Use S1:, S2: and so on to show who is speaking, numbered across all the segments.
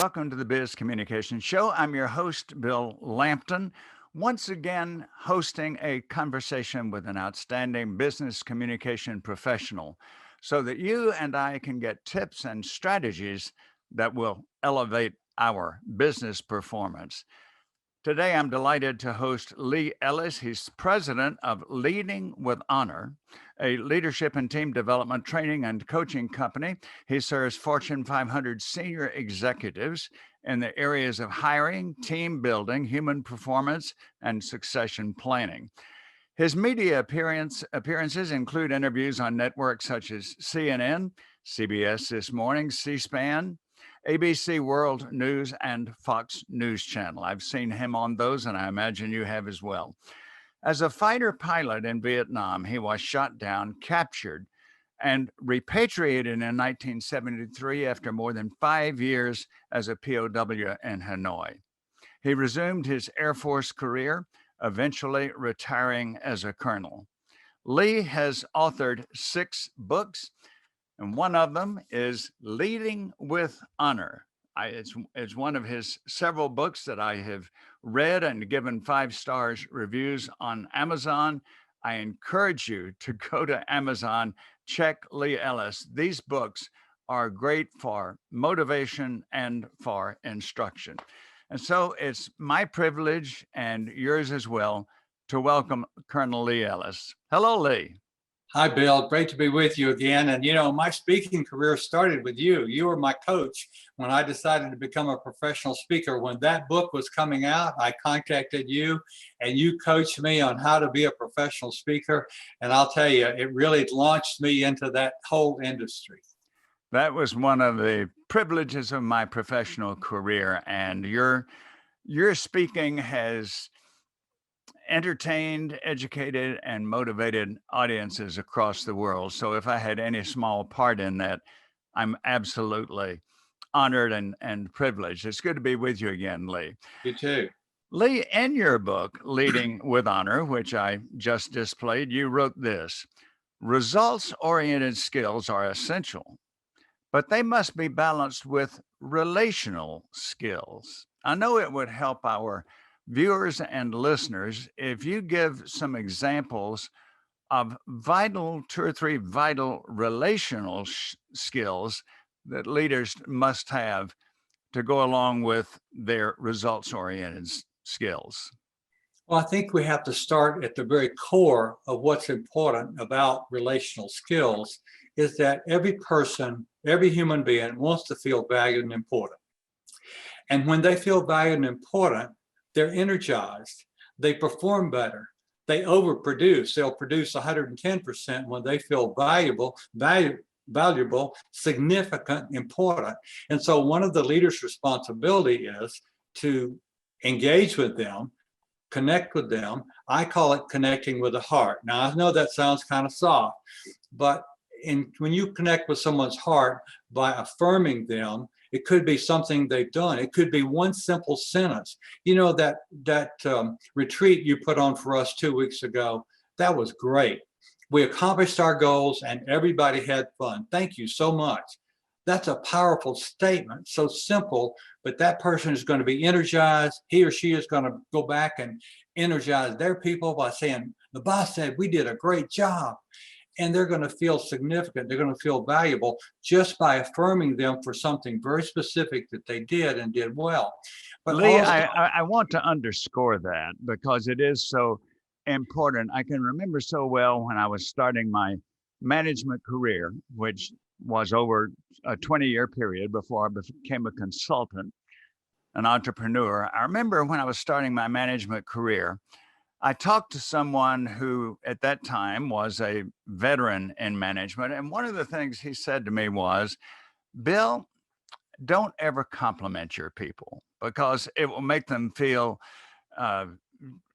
S1: Welcome to the Biz Communication Show. I'm your host, Bill Lampton, once again hosting a conversation with an outstanding business communication professional so that you and I can get tips and strategies that will elevate our business performance. Today, I'm delighted to host Lee Ellis. He's president of Leading with Honor, a leadership and team development training and coaching company. He serves Fortune 500 senior executives in the areas of hiring, team building, human performance, and succession planning. His media appearances include interviews on networks such as CNN, CBS This Morning, C-SPAN, ABC World News, and Fox News Channel. I've seen him on those, and I imagine you have as well. As a fighter pilot in Vietnam, he was shot down, captured, and repatriated in 1973 after more than 5 years as a POW in Hanoi. He resumed his Air Force career, eventually retiring as a colonel. Lee has authored 6 books, and one of them is Leading with Honor. It's one of his several books that I have read and given 5 stars reviews on Amazon. I encourage you to go to Amazon, check Lee Ellis. These books are great for motivation and for instruction. And so it's my privilege and yours as well to welcome Colonel Lee Ellis. Hello, Lee.
S2: Hi, Bill. Great to be with you again. And my speaking career started with you. You were my coach when I decided to become a professional speaker. When that book was coming out, I contacted you and you coached me on how to be a professional speaker. And I'll tell you, it really launched me into that whole industry.
S1: That was one of the privileges of my professional career. And your speaking has entertained, educated, and motivated audiences across the world. So if I had any small part in that, I'm absolutely honored and privileged. It's good to be with you again, Lee.
S2: You too.
S1: Lee, in your book, Leading with Honor, which I just displayed, you wrote this: results-oriented skills are essential, but they must be balanced with relational skills. I know it would help our viewers and listeners if you give some examples of 2 or 3 vital relational skills that leaders must have to go along with their results-oriented skills.
S2: Well, I think we have to start at the very core of what's important about relational skills is that every person, every human being wants to feel valued and important. And when they feel valued and important, they're energized, they perform better, they overproduce. They'll produce 110% when they feel valuable, significant, important. And so one of the leader's responsibility is to engage with them, connect with them. I call it connecting with the heart. Now, I know that sounds kind of soft, but when you connect with someone's heart by affirming them, it could be something they've done. It could be one simple sentence. That retreat you put on for us 2 weeks ago, that was great. We accomplished our goals and everybody had fun. Thank you so much. That's a powerful statement, so simple, but that person is going to be energized. He or she is going to go back and energize their people by saying, the boss said we did a great job. And they're going to feel significant. They're going to feel valuable just by affirming them for something very specific that they did and did well.
S1: But Lee, I want to underscore that because it is so important. I can remember so well when I was starting my management career, which was over a 20-year period before I became a consultant, an entrepreneur. I remember when I was starting my management career, I talked to someone who at that time was a veteran in management. And one of the things he said to me was, Bill, don't ever compliment your people because it will make them feel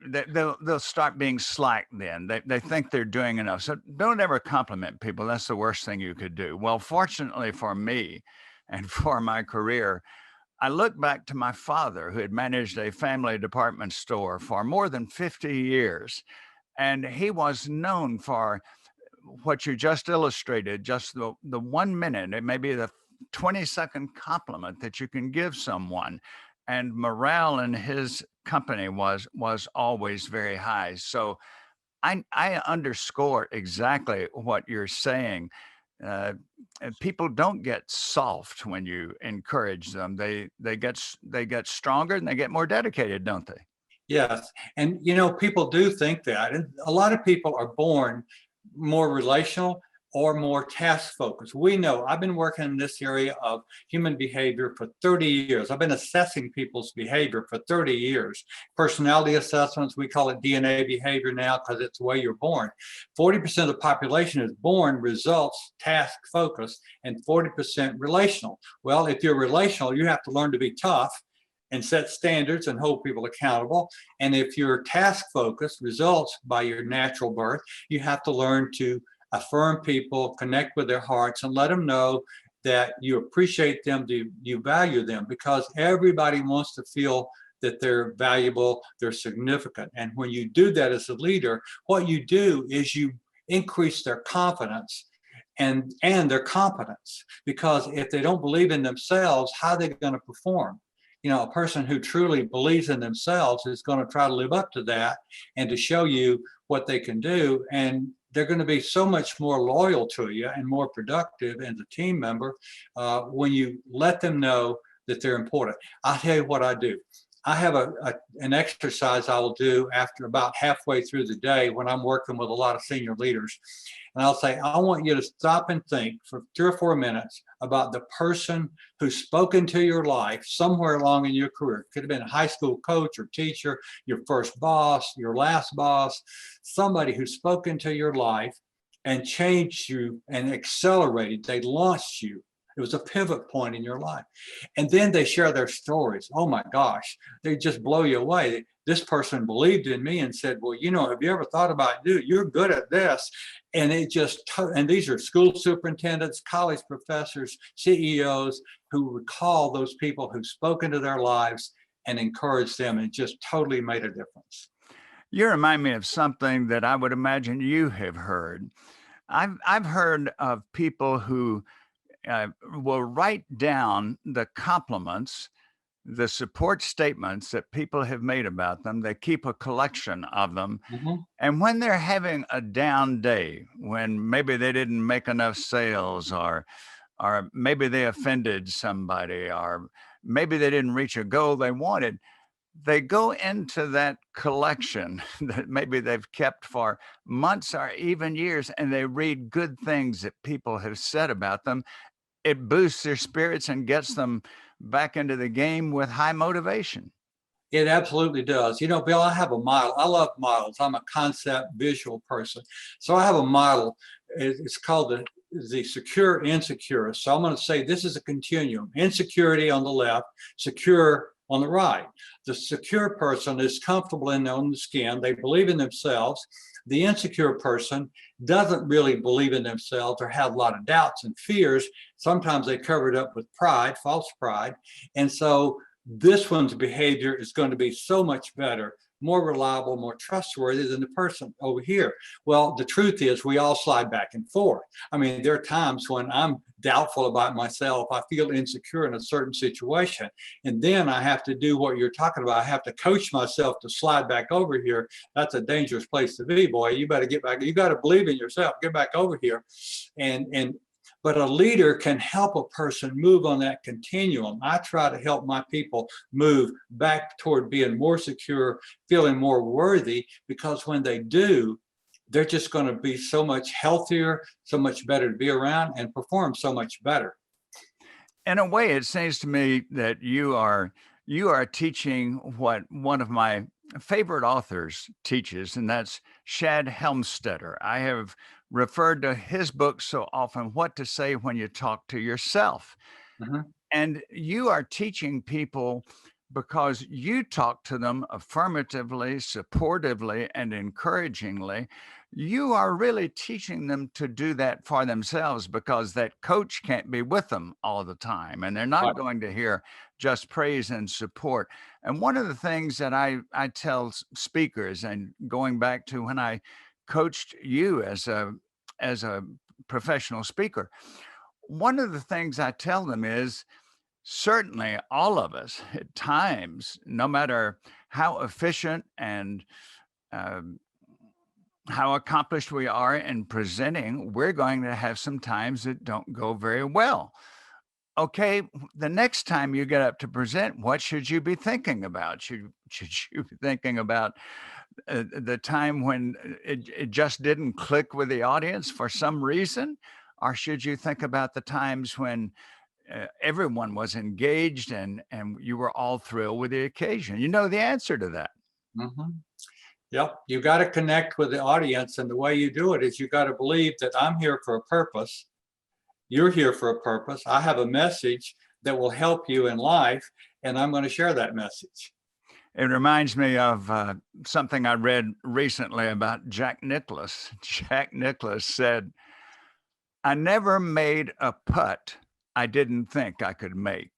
S1: they'll start being slack then. They think they're doing enough. So don't ever compliment people. That's the worst thing you could do. Well, fortunately for me and for my career, I look back to my father, who had managed a family department store for more than 50 years. And he was known for what you just illustrated, just the 1 minute, it may be the 20-second compliment that you can give someone. And morale in his company was always very high. So I underscore exactly what you're saying. Uh, and people don't get soft when you encourage them. They get stronger and they get more dedicated, don't they?
S2: Yes. And people do think that. And a lot of people are born more relational or more task focused. We know I've been working in this area of human behavior for 30 years. I've been assessing people's behavior for 30 years. Personality assessments, we call it DNA behavior now because it's the way you're born. 40% of the population is born results task focused and 40% relational. Well, if you're relational, you have to learn to be tough and set standards and hold people accountable. And if you're task focused, results by your natural birth, you have to learn to affirm people, connect with their hearts, and let them know that you appreciate them, you value them, because everybody wants to feel that they're valuable, they're significant. And when you do that as a leader, what you do is you increase their confidence and their competence. Because if they don't believe in themselves, how are they going to perform? A person who truly believes in themselves is going to try to live up to that and to show you what they can do. And they're going to be so much more loyal to you and more productive as a team member when you let them know that they're important. I'll tell you what I do. I have an exercise I will do after about halfway through the day when I'm working with a lot of senior leaders. And I'll say, I want you to stop and think for 3 or 4 minutes about the person who's spoken to your life somewhere along in your career. Could have been a high school coach or teacher, your first boss, your last boss, somebody who's spoken to your life and changed you and accelerated. They launched you. It was a pivot point in your life. And then they share their stories. Oh my gosh, they just blow you away. This person believed in me and said, well, have you ever thought about, dude, you're good at this. And and these are school superintendents, college professors, CEOs who recall those people who've spoken to their lives and encouraged them and just totally made a difference.
S1: You remind me of something that I would imagine you have heard. I've heard of people who will write down the compliments, the support statements that people have made about them. They keep a collection of them.
S2: Mhm.
S1: And when they're having a down day, when maybe they didn't make enough sales, or maybe they offended somebody, or maybe they didn't reach a goal they wanted, they go into that collection that maybe they've kept for months or even years, and they read good things that people have said about them. It boosts their spirits and gets them back into the game with high motivation.
S2: It absolutely does. Bill, I have a model. I love models. I'm a concept visual person. So I have a model. It's called the secure insecure. So I'm going to say this is a continuum. Insecurity on the left, secure on the right. The secure person is comfortable in their own skin. They believe in themselves. The insecure person doesn't really believe in themselves or have a lot of doubts and fears. Sometimes they cover it up with pride, false pride. And so this one's behavior is going to be so much better, more reliable, more trustworthy than the person over here. Well, the truth is we all slide back and forth. I mean, there are times when I'm doubtful about myself. I feel insecure in a certain situation. And then I have to do what you're talking about. I have to coach myself to slide back over here. That's a dangerous place to be, boy. You better get back. You got to believe in yourself. Get back over here. But a leader can help a person move on that continuum. I try to help my people move back toward being more secure, feeling more worthy, because when they do, they're just going to be so much healthier, so much better to be around, and perform so much better.
S1: In a way, it seems to me that you are teaching what one of my favorite authors teaches, and that's Shad Helmstetter. I have referred to his book so often, What to Say When You Talk to Yourself.
S2: Mhm.
S1: And you are teaching people because you talk to them affirmatively, supportively, and encouragingly. You are really teaching them to do that for themselves because that coach can't be with them all the time. And they're not
S2: Right.
S1: going to hear just praise and support. And one of the things that I tell speakers, and going back to when I coached you as a professional speaker, one of the things I tell them is certainly all of us at times, no matter how efficient and um, how accomplished we are in presenting, we're going to have some times that don't go very well. Okay, the next time you get up to present, what should you be thinking about? Should you be thinking about the time when it just didn't click with the audience for some reason? Or should you think about the times when everyone was engaged and you were all thrilled with the occasion? You know the answer to that.
S2: Mhm. Yep, you got to connect with the audience, and the way you do it is you got to believe that I'm here for a purpose. You're here for a purpose. I have a message that will help you in life, and I'm going to share that message.
S1: It reminds me of something I read recently about Jack Nicklaus. Jack Nicklaus said, "I never made a putt I didn't think I could make."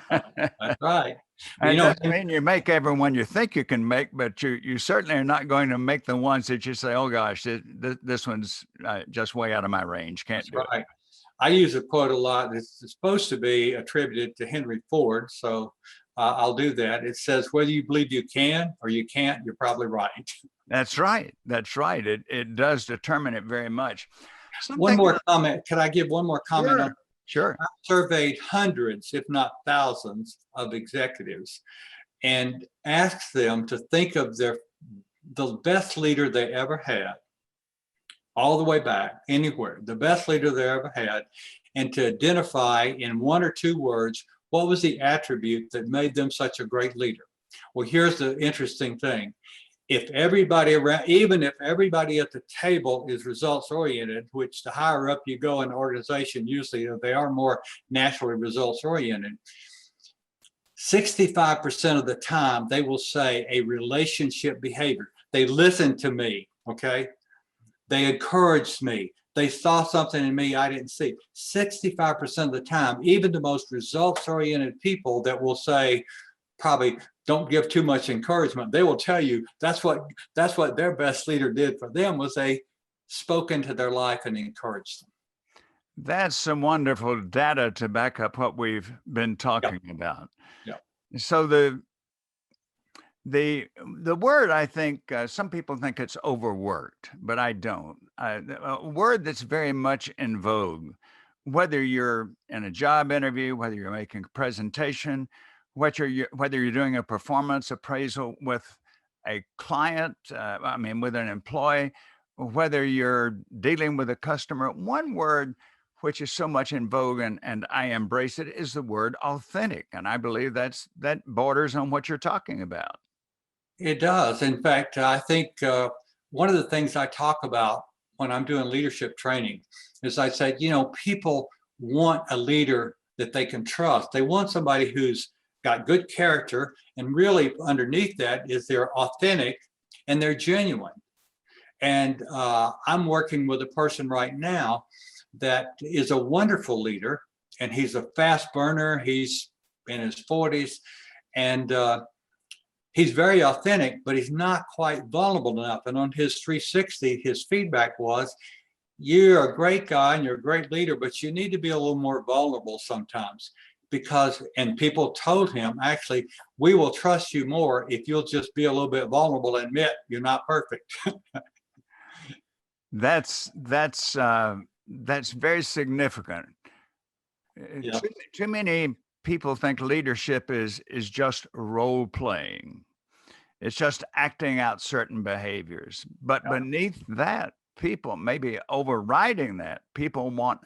S2: That's right.
S1: And
S2: You
S1: it
S2: know,
S1: doesn't mean you make every one you think you can make, but you certainly are not going to make the ones that you say, "Oh gosh, this one's just way out of my range. Can't
S2: that's
S1: do it."
S2: right. I use a quote a lot. It's supposed to be attributed to Henry Ford, so I'll do that. It says, "Whether you believe you can or you can't, you're probably right."
S1: That's right. That's right. It does determine it very much.
S2: One
S1: Something.
S2: more comment. Can I give one more comment on?
S1: Sure. Sure.
S2: I surveyed hundreds, if not thousands, of executives and asked them to think of the best leader they ever had, all the way back, anywhere, the best leader they ever had, and to identify in one or two words what was the attribute that made them such a great leader. Well, here's the interesting thing. If everybody around, even if everybody at the table is results oriented, which the higher up you go in the organization, usually they are more naturally results oriented, 65% of the time they will say a relationship behavior. They listened to me, okay? They encouraged me. They saw something in me I didn't see. 65% of the time, even the most results oriented people that will say, probably don't give too much encouragement, they will tell you that's what their best leader did for them, was they spoke into their life and encouraged them.
S1: That's some wonderful data to back up what we've been
S2: Yeah,
S1: talking about.
S2: yeah,
S1: So the the word, I think some people think it's overworked, but I don't. A word that's very much in vogue, whether you're in a job interview, whether you're making a presentation, whether you're doing a performance appraisal with a client, I mean, with an employee, whether you're dealing with a customer, one word which is so much in vogue and I embrace it is the word authentic. And I believe that borders on what you're talking about.
S2: it does. In fact, I think one of the things I talk about when I'm doing leadership training is I say, people want a leader that they can trust. They want somebody who's got good character, and really underneath that is they're authentic and they're genuine. And I'm working with a person right now that is a wonderful leader, and he's a fast burner. He's in his 40s, and he's very authentic, but he's not quite vulnerable enough. And on his 360, his feedback was, "You're a great guy and you're a great leader, but you need to be a little more vulnerable sometimes." And people told him, actually, "We will trust you more if you'll just be a little bit vulnerable and admit you're not perfect."
S1: That's very significant.
S2: Yeah.
S1: Too many people think leadership is just role playing. It's just acting out certain behaviors. But beneath that, people maybe overriding that, people want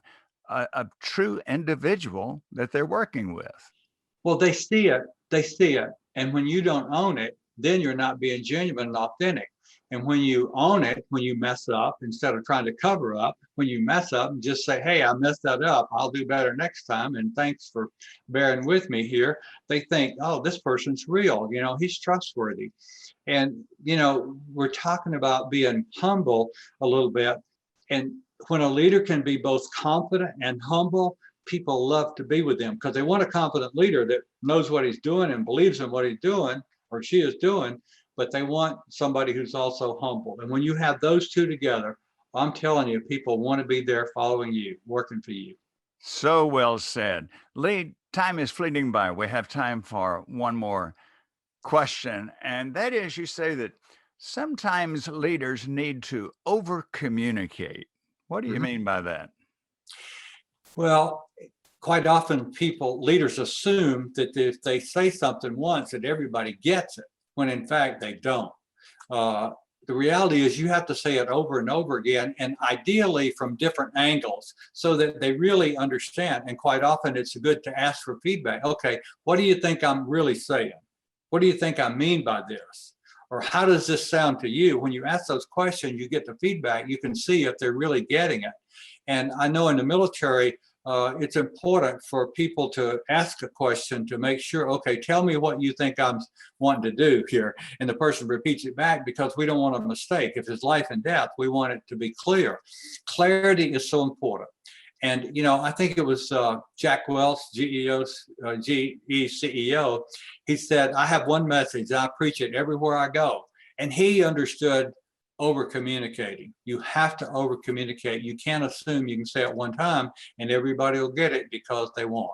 S1: a true individual that they're working with.
S2: Well, they see it. They see it. And when you don't own it, then you're not being genuine and authentic. And when you own it, when you mess up, instead of trying to cover up, when you mess up and just say, "Hey, I messed that up. I'll do better next time. And thanks for bearing with me here," they think, "Oh, this person's real. He's trustworthy." And, we're talking about being humble a little bit. And when a leader can be both confident and humble, people love to be with them because they want a confident leader that knows what he's doing and believes in what he's doing or she is doing, but they want somebody who's also humble. And when you have those two together, I'm telling you, people want to be there following you, working for you.
S1: So well said. Lee, time is fleeting by. We have time for one more question. And that is you say that sometimes leaders need to over communicate. What do you
S2: Mhm.
S1: mean by that?
S2: Well, quite often leaders assume that if they say something once, that everybody gets it, when in fact they don't. Uh, the reality is you have to say it over and over again, and ideally from different angles so that they really understand. And quite often it's good to ask for feedback. Okay, what do you think I'm really saying? What do you think I mean by this? Or how does this sound to you? When you ask those questions, you get the feedback. You can see if they're really getting it. And I know in the military, it's important for people to ask a question to make sure, okay, tell me what you think I'm wanting to do here. And the person repeats it back because we don't want a mistake. If it's life and death, we want it to be clear. Clarity is so important. And, I think it was Jack Welch, GE CEO. He said, I have one message, I preach it everywhere I go. And he understood over communicating. You have to over communicate. You can't assume you can say it one time and everybody will get it because they won't.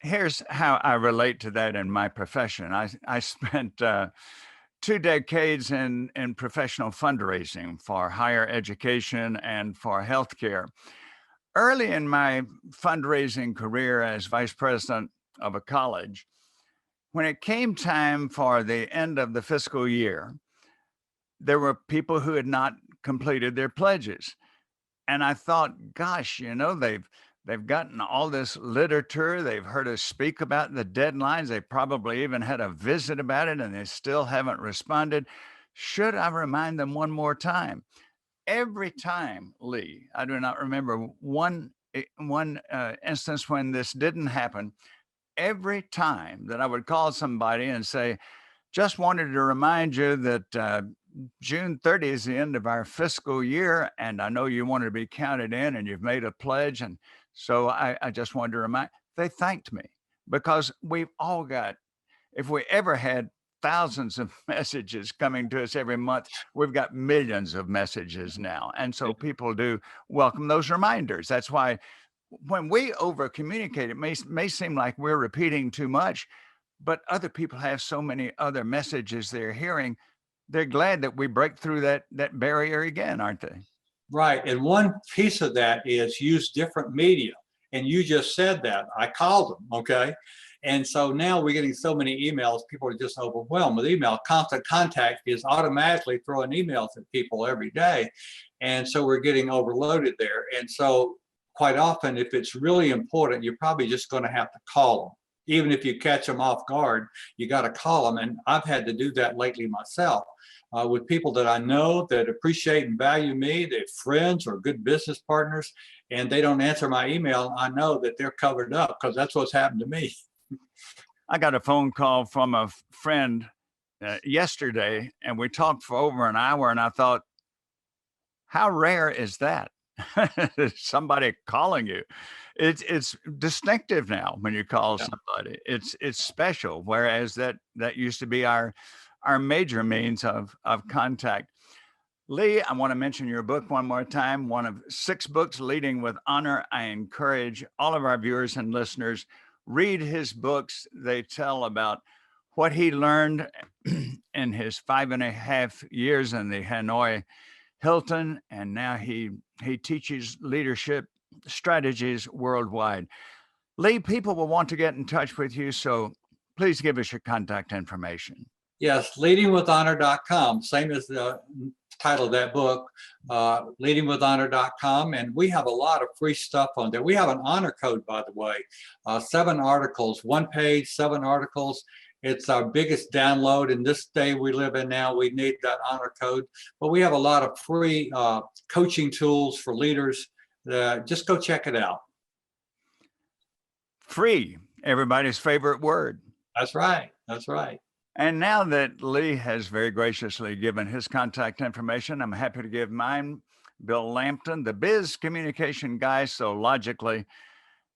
S1: Here's how I relate to that in my profession. I spent 2 decades in professional fundraising for higher education and for healthcare. Early in my fundraising career as vice president of a college, when it came time for the end of the fiscal year, there were people who had not completed their pledges. And I thought, gosh, they've gotten all this literature. They've heard us speak about the deadlines. They probably even had a visit about it, and they still haven't responded. Should I remind them one more time? Every time, Lee, I do not remember one instance when this didn't happen. Every time that I would call somebody and say, just wanted to remind you that June 30th is the end of our fiscal year, and I know you wanted to be counted in and you've made a pledge. And so I just wanted to remind, they thanked me because we've all got, if we ever had thousands of messages coming to us every month, we've got millions of messages now. And so people do welcome those reminders. That's why when we over communicate, it may seem like we're repeating too much, but other people have so many other messages they're hearing. They're glad that we break through that barrier again, aren't they?
S2: Right. And one piece of that is use different media. And you just said that. I called them. Okay. And so now we're getting so many emails, people are just overwhelmed with email. Constant contact is automatically throwing emails at people every day. And so we're getting overloaded there. And so quite often, if it's really important, you're probably just going to have to call them. Even if you catch them off guard, you got to call them. And I've had to do that lately myself with people that I know that appreciate and value me. They're friends or good business partners, and they don't answer my email. I know that they're covered up because that's what's happened to me.
S1: I got a phone call from a friend yesterday, and we talked for over an hour. And I thought, how rare is that? Somebody calling you. It's distinctive now when you call
S2: Yeah.
S1: somebody. It's special. Whereas that used to be our major means of contact. Lee, I want to mention your book one more time, one of 6 books, Leading with Honor. I encourage all of our viewers and listeners, read his books. They tell about what he learned in his 5.5 years in the Hanoi Hilton, and now he teaches leadership strategies worldwide. Lee, people will want to get in touch with you, so please give us your contact information.
S2: Yes, leadingwithhonor.com, same as the title of that book, leadingwithhonor.com. And we have a lot of free stuff on there. We have an honor code, by the way, 7 articles, 1 page, 7 articles. It's our biggest download. In this day we live in now, we need that honor code. But we have a lot of free coaching tools for leaders. Just go check it out.
S1: Free, everybody's favorite word.
S2: That's right. That's right.
S1: And now that Lee has very graciously given his contact information, I'm happy to give mine. Bill Lampton, the Biz Communication Guy. So logically,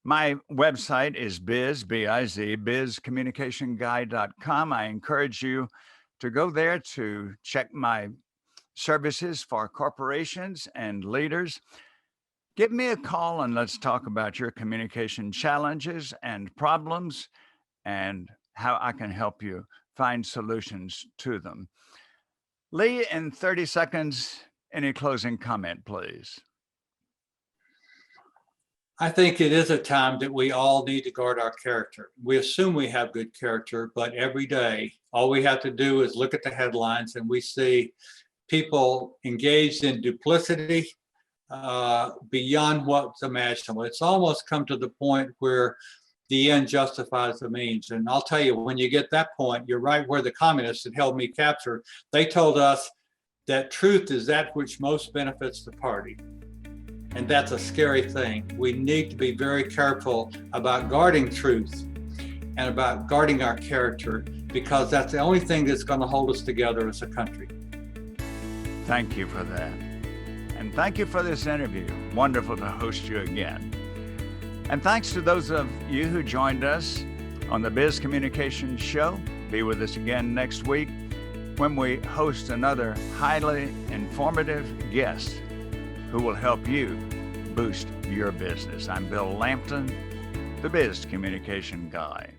S1: my website is B-I-Z, bizcommunicationguy.com. I encourage you to go there to check my services for corporations and leaders. Give me a call and let's talk about your communication challenges and problems and how I can help you find solutions to them. Lee, in 30 seconds, any closing comment, please?
S2: I think it is a time that we all need to guard our character. We assume we have good character, but every day, all we have to do is look at the headlines and we see people engaged in duplicity beyond what's imaginable. It's almost come to the point where the end justifies the means. And I'll tell you, when you get that point, you're right where the communists that held me captive, they told us that truth is that which most benefits the party. And that's a scary thing. We need to be very careful about guarding truth and about guarding our character, because that's the only thing that's going to hold us together as a country.
S1: Thank you for that. And thank you for this interview. Wonderful to host you again. And thanks to those of you who joined us on the Biz Communication Show. Be with us again next week when we host another highly informative guest who will help you boost your business. I'm Bill Lampton, the Biz Communication Guy.